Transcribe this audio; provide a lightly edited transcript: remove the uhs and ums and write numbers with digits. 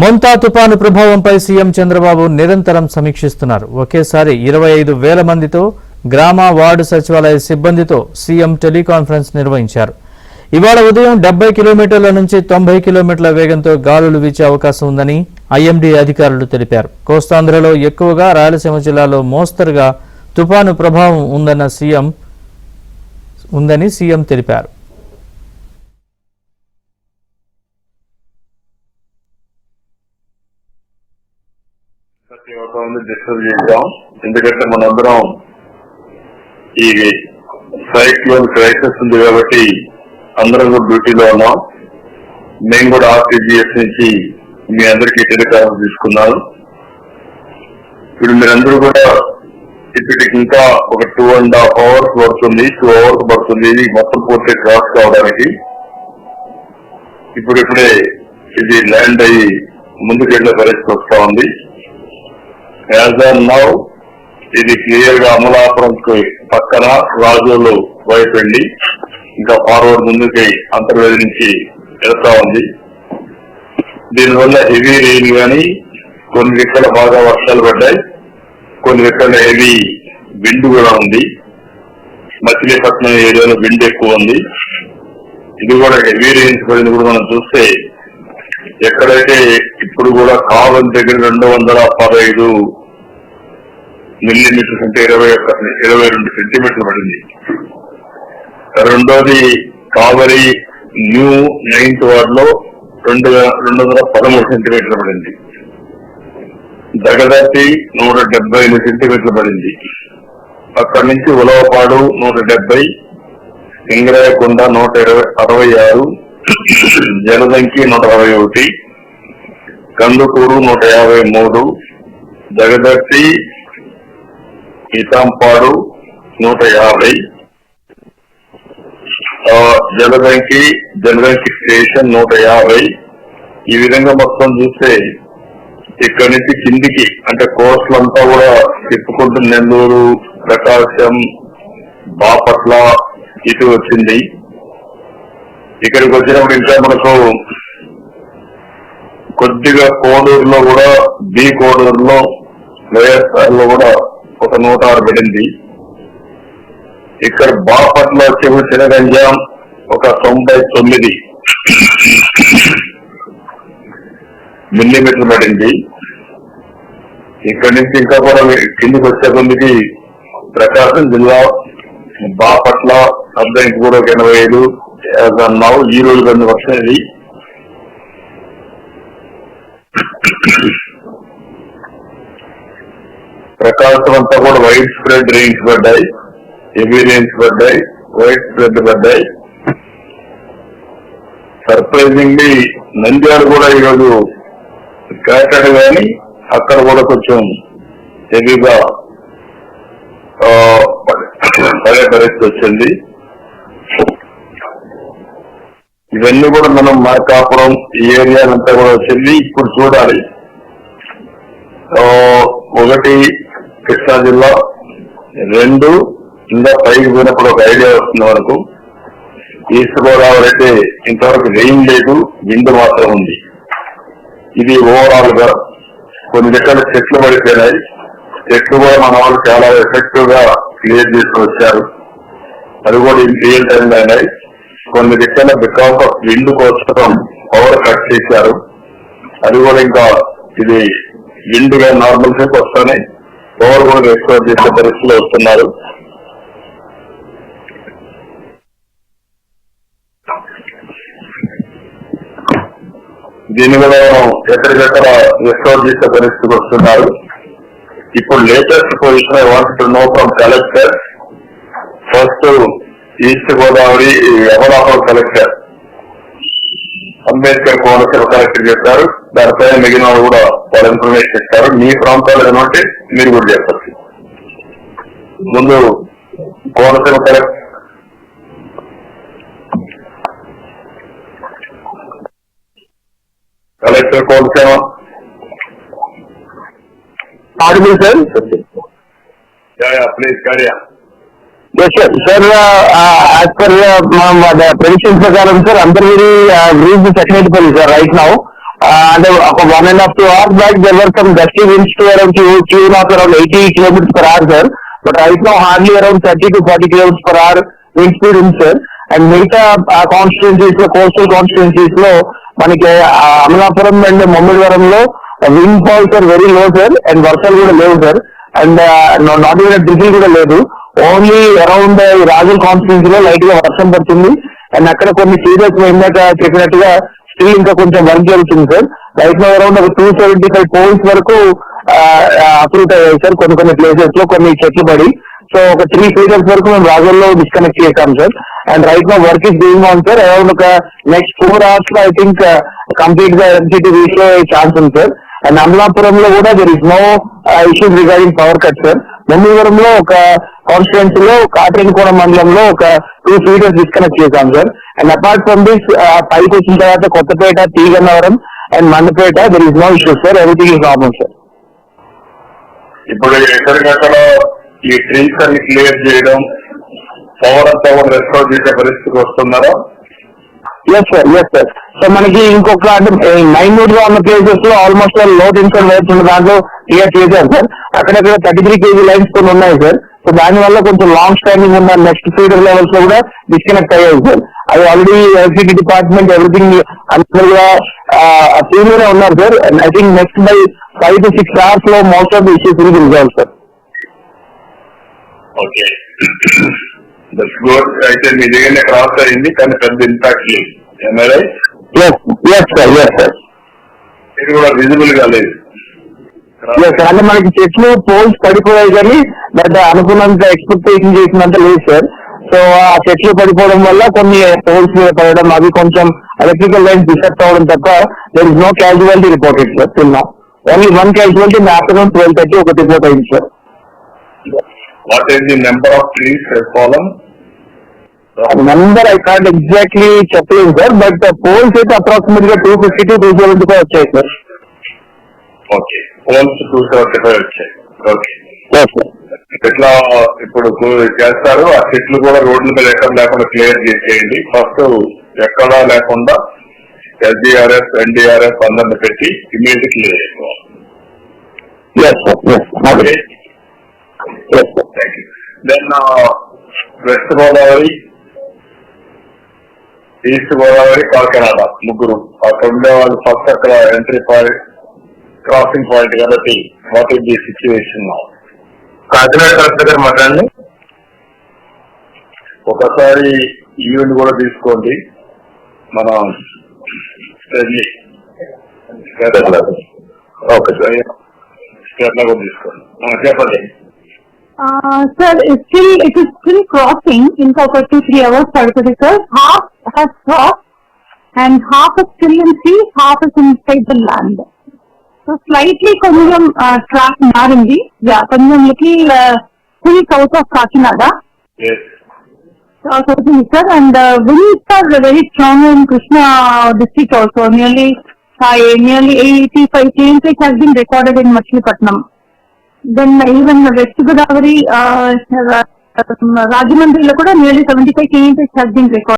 మొంతా తుపాను ప్రభావంపై సీఎం చంద్రబాబు నిరంతరం సమీక్షిస్తున్నారు. ఒకేసారి 25,000 మందితో గ్రామ వార్డు సచివాలయ సిబ్బందితో సీఎం టెలికాన్ఫరెన్స్ నిర్వహించారు. ఇవాళ ఉదయం 70 కిలోమీటర్ల నుంచి 90 కిలోమీటర్ల వేగంతో గాలులు వీచే అవకాశం ఉందని ఐఎండీ అధికారులు తెలిపారు. కోస్తాంధ్రలో ఎక్కువగా, రాయలసీమ జిల్లాలో మోస్తరుగా తుపాను ప్రభావం ఉందని సీఎం తెలిపారు. డిస్కస్ చేద్దాం. ఎందుకంటే మనందరం ఈ సైక్లోన్ క్రైసిస్ ఉంది కాబట్టి అందరం కూడా డ్యూటీలో ఉన్నాం. మేము కూడా ఆర్టీజీఎస్ నుంచి మీ అందరికీ టెలికాన్ఫరెన్స్ తీసుకున్నాను. ఇప్పుడు మీరందరూ కూడా ఇప్పటికి ఇంకా ఒక 2.5 hours పడుతుంది, 2 hours పడుతుంది ఇది మొత్తం పూర్తి క్రాస్ కావడానికి. ఇప్పుడిప్పుడే ఇది ల్యాండ్ అయ్యి ముందుకెళ్లే పరిస్థితి వస్తా ఉంది. యాజ్ ఆన్ నౌ ఇది క్లియర్ గా అమలాపురం పక్కన రాజోలు వైపు వెళ్ళి ఇంకా ఫార్వర్డ్ ముందుకి అంతర్వేది నుంచి వెళ్తా ఉంది. దీనివల్ల హెవీ రెయిన్ కానీ, కొన్ని దిక్కల బాగా వర్షాలు పడ్డాయి, కొన్ని దిక్కల హెవీ విండ్ కూడా ఉంది. మచిలీపట్నం ఏరియాలో విండ్ ఎక్కువ ఉంది. ఇది కూడా హెవీ రెయిన్స్ పడింది కూడా మనం చూస్తే ఎక్కడైతే ఇప్పుడు కూడా కావలి దగ్గర 215 మిల్లీమీటర్స్ అంటే 22 సెంటీమీటర్లు పడింది. రెండోది కావలి న్యూ 9th వార్డ్ లో 213 సెంటీమీటర్లు పడింది. దగదర్తి 175 సెంటీమీటర్లు పడింది. అక్కడి నుంచి ఉలవపాడు 170, సింగరాయకొండ 166, జలదంకి 161, కందుకూరు 153, దగదర్తి ఇతాంపాడు 150, జలదంకి స్టేషన్ 150. ఈ విధంగా మొత్తం చూస్తే ఇక్కడి నుంచి కిందికి అంటే కోస్టల్ అంతా కూడా తిప్పుకుంటూ నెల్లూరు, ప్రకాశం, బాపట్ల ఇటు వచ్చింది. ఇక్కడికి వచ్చినప్పుడు ఇంకా మనకు కొద్దిగా కోడూరులో కూడా, బి కోడూరులో, వైఎస్ఆర్ లో కూడా ఒక 106 పడింది. ఇక్కడ బాపట్ల చిన్నగంజాం ఒక 99 మిల్లీమీటర్లు పడింది. ఇక్కడి నుంచి ఇంకా కూడా కిందికి వచ్చే కొద్దికి ప్రకాశం జిల్లా, బాపట్ల అబ్బాయికి కూడా 85 అన్నావు. ఈ రోజు కొన్ని వర్షాలు ప్రకాశం అంతా కూడా వైడ్ స్ప్రెడ్ రెయిన్స్ పడ్డాయి, హెవీ రెయిన్స్ పడ్డాయి, వైడ్ స్ప్రెడ్ పడ్డాయి. సర్ప్రైజింగ్లీ నంద్యాల కూడా ఈరోజు స్కాటర్డ్ కానీ అక్కడ కూడా కొంచెం హెవీగా పడే పరిస్థితి వచ్చింది. ఇవన్నీ కూడా మనం మార్కాపురం ఈ ఏరియాలంతా కూడా వచ్చింది. ఇప్పుడు చూడాలి, 1 కృష్ణా జిల్లా, 2 ఇంకా పైకి పోయినప్పుడు ఒక ఐడియా వస్తుంది వరకు. ఈస్ట్ గోదావరి అయితే ఇంతవరకు రెయిన్ లేదు, విండ్ మాత్రం ఉంది. ఇది ఓవరాల్ గా కొన్ని దగ్గర చెట్లు పడిపోయినాయి. చెట్లు కూడా మన వాళ్ళు చాలా ఎఫెక్టివ్ గా క్లియర్ చేసి వచ్చారు. అది కూడా రియల్ టైం అయినాయి. కొన్ని దగ్గర బికాస్ ఆఫ్ విండ్ కోసం పవర్ కట్ చేశారు. అది కూడా ఇంకా ఇది విండ్ గా నార్మల్ సేపు వస్తానే పవర్ కూడా రెస్టోర్ చేసే పరిస్థితిలో వస్తున్నారు. దీన్ని కూడా ఎక్కడికెక్కడ రెస్టోర్ చేసే పరిస్థితికి వస్తున్నారు. ఇప్పుడు latest position I want to know from collector. First east Godavari Amalapuram collector, Ambedkar Konaseema collector చెప్పారు. దానిపైన మిగిలిన వాళ్ళు కూడా వాళ్ళ ఇన్ఫర్మేషన్ ఇస్తారు. మీ ప్రాంతాలు ఏమంటే మీరు కూడా చెప్పచ్చు. ముందు Konaseema collector Konaseema. Audible, sir? Please carry on. Yes, sir. Sir, as per the predictions, sir, Antarvedi reached the second police right now. అంటే ఒక 1.5 to 2 hours back there were some gusty winds to around tune of around 80 kilometers per hour, sir. But right now hardly around 30 to 40 kilometers per hour wind speed ఉంది, sir. And మిగతా constituencies లో, coastal constituencies లో మనకి Amalapuram and మమ్మడివరంలో wind falls are very low, sir. And వర్షాలు కూడా లేవు, sir. And not even drizzle కూడా లేదు. ఓన్లీ అరౌండ్ రాజుల కాన్స్టిట్యున్సీలో లైట్ గా వర్షం పడుతుంది. అండ్ అక్కడ కొన్ని సీరియస్ ఇందాక చెప్పినట్టుగా స్టిల్ ఇంకా కొంచెం వర్క్ జరుగుతుంది, సార్. రైట్ లో అరౌండ్ ఒక 275 పోల్స్ వరకు అప్రూవ్ అయ్యాయి, సార్. కొన్ని ప్లేసెస్ లో కొన్ని చెట్లు పడి. సో ఒక 3 ఫీడర్స్ వరకు మేము రాజుల్లో డిస్కనెక్ట్ చేశాం, sir. And right now work is doing on, sir. Around ఒక నెక్స్ట్ 4 hours లో ఐ థింక్ కంప్లీట్ గా ఎన్సిటీ రీచ్ లో ఛాన్స్ ఉంది, సార్. అండ్ అమలాపురంలో కూడా there is no issues regarding power cut, sir. మమ్మీవరంలో ఒక కాన్స్టిట్యున్సీ లో కాట్రేనికోణ మండలంలో ఒక 2 ఫీడర్స్ డిస్కనెక్ట్ చేశాం, sir. And apart from this పైకి వచ్చిన తర్వాత Kothapeta, Teegannavaram and Mandapeta there is no issues, sir. Everything is normal, sir. ఇప్పుడు ఎక్కడికక్కడ ఈ ట్రీస్ అన్ని క్లియర్ చేయడం, పవర్ అంతా కూడా రెస్టోర్ చేసే పరిస్థితికి వస్తున్నారా? Yes sir, yes sir. So మనకి ఇంకొక అంటే మైన్యూట్ గా ఉన్న ప్లేసెస్ లో ఆల్మోస్ట్ లో టెన్షన్ వైర్స్ ఉన్న దాంట్లో క్లియర్ చేశారు, సార్. అక్కడక్కడ 33 kV లైన్స్ కొన్ని ఉన్నాయి, సార్. సో దాని వల్ల కొంచెం లాంగ్ స్టాండింగ్ ఉన్న నెక్స్ట్ ఫీడర్ లెవెల్స్ లో కూడా డిస్కనెక్ట్ అయ్యాయి, సార్. అది ఆల్రెడీ ఎలక్ట్రిసిటీ డిపార్ట్మెంట్ ఎవ్రీథింగ్ అందరూ కూడా టీమ్ లోనే ఉన్నారు, sir. And I think next by 5 to 6 hours లో most of the issues will be resolve, sir. Okay, that's good. అయితే మీ దగ్గర క్రాస్ అయింది కానీ పెద్ద ఇంపాక్ట్ లేదు, right? Yes sir, yes sir. ఇది కూడా విజిబుల్ గా లేదు. అంటే మనకి చెట్లు పోల్స్ పడిపోయాయి కానీ బట్ అనుకున్నంత ఎక్స్పెక్టేషన్ చేసినంత లేదు, సార్. సో ఆ చెట్లు పడిపోవడం వల్ల కొన్ని పోల్స్ మీద పడడం, అవి కొంచెం ఎలక్ట్రికల్ లైన్స్ డిస్టర్బ్ అవడం తప్ప there is no casualty reported, sir. తిన్నా only 1 casualty in the afternoon 12:30 ఒక రిపోర్ట్ అయింది, sir. What is the number of trees fallen? Number I can't exactly చెప్పలేదు, సార్. బట్ పోల్స్ అయితే అప్రాక్సిమేట్ గా 250 to 275 వచ్చాయి, sir. Okay, poles 275 వచ్చాయి. Okay, ఎట్లా ఇప్పుడు చేస్తారు? ఆ చెట్లు కూడా రోడ్ల మీద ఎక్కడ లేకుండా క్లియర్ చేసేయండి. ఫస్ట్ ఎక్కడా లేకుండా ఎస్డిఆర్ఎఫ్, ఎన్డీఆర్ఎఫ్ అందరిని పెట్టి ఇమీడియట్ క్లియర్ చేసుకోవాలి. Then west Godavari, east Godavari, Kakinada ముగ్గురు అక్కడ ఉండే వాళ్ళు ఫస్ట్ అక్కడ ఎంట్రీ పాయింట్, క్రాసింగ్ పాయింట్ కాబట్టి what is the situation? Kakinada collector గారు మాట్లాడండి. ఒకసారి ఈవెంట్ కూడా తీసుకోండి, మన ఓకే సార్, స్టేట్ కూడా తీసుకోండి. చెప్పండి. Sir, it is still crossing. ఇంకొక 2-3 hours పడుతుంది, sir. Half has crossed and half is still in sea, half is inside the land. So slightly కొంచెం ట్రాక్ మారింది. కొంచెం little full south of Kakinada. Yes. Sir, and winds are very strong in Krishna district also. Nearly 85 km has been recorded in Machilipatnam. Then even West Godavari, Rajahmundry lo kuda nearly 75 km has been recorded.